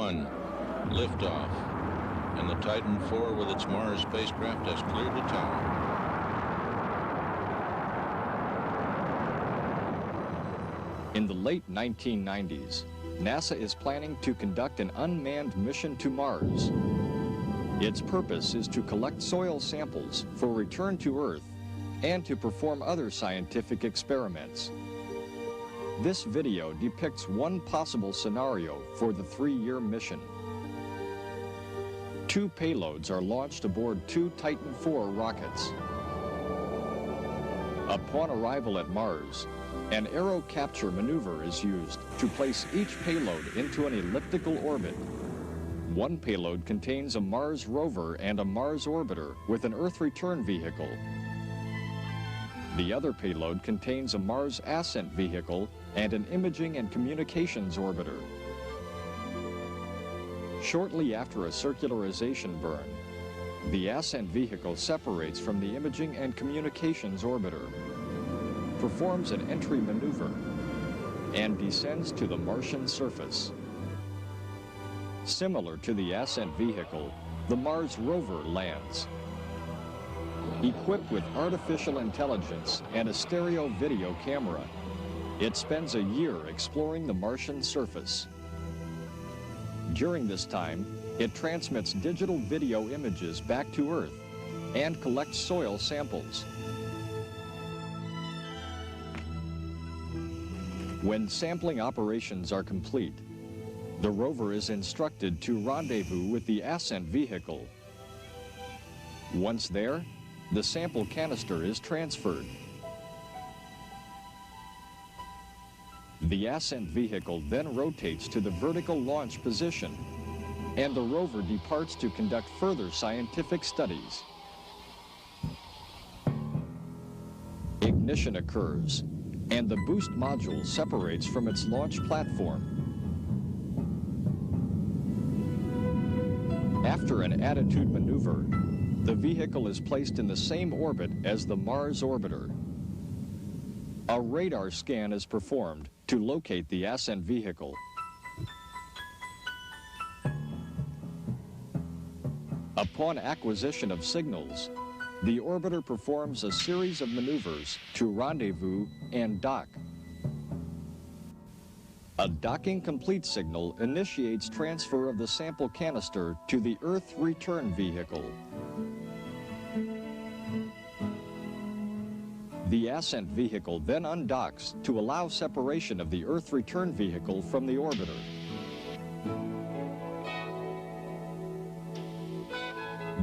1, liftoff, and the Titan IV with its Mars spacecraft has cleared the tower. In the late 1990s, NASA is planning to conduct an unmanned mission to Mars. Its purpose is to collect soil samples for return to Earth and to perform other scientific experiments. This video depicts one possible scenario for the 3-year mission. 2 payloads are launched aboard 2 Titan IV rockets. Upon arrival at Mars, an aero capture maneuver is used to place each payload into an elliptical orbit. One payload contains a Mars rover and a Mars orbiter with an Earth return vehicle. The other payload contains a Mars ascent vehicle and an imaging and communications orbiter. Shortly after a circularization burn, the ascent vehicle separates from the imaging and communications orbiter, performs an entry maneuver, and descends to the Martian surface. Similar to the ascent vehicle, the Mars rover lands. Equipped with artificial intelligence and a stereo video camera, it spends a year exploring the Martian surface. During this time, it transmits digital video images back to Earth and collects soil samples. When sampling operations are complete, the rover is instructed to rendezvous with the ascent vehicle. Once there, the sample canister is transferred. The ascent vehicle then rotates to the vertical launch position, and the rover departs to conduct further scientific studies. Ignition occurs, and the boost module separates from its launch platform. After an attitude maneuver, the vehicle is placed in the same orbit as the Mars orbiter. A radar scan is performed to locate the ascent vehicle. Upon acquisition of signals, the orbiter performs a series of maneuvers to rendezvous and dock. A docking complete signal initiates transfer of the sample canister to the Earth return vehicle. The ascent vehicle then undocks to allow separation of the Earth return vehicle from the orbiter.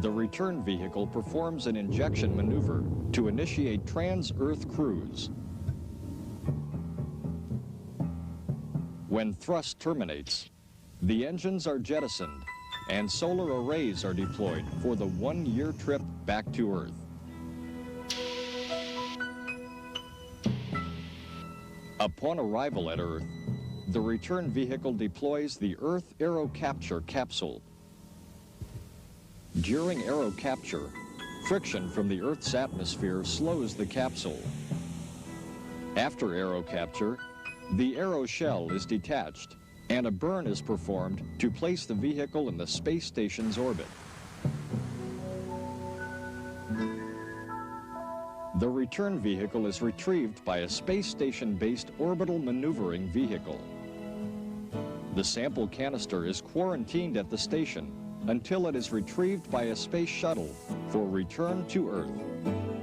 The return vehicle performs an injection maneuver to initiate trans-Earth cruise. When thrust terminates, the engines are jettisoned and solar arrays are deployed for the 1-year trip back to Earth. Upon arrival at Earth, the return vehicle deploys the Earth Aero Capture capsule. During aero capture, friction from the Earth's atmosphere slows the capsule. After aero capture, the aero shell is detached and a burn is performed to place the vehicle in the space station's orbit. The return vehicle is retrieved by a space station-based orbital maneuvering vehicle. The sample canister is quarantined at the station until it is retrieved by a space shuttle for return to Earth.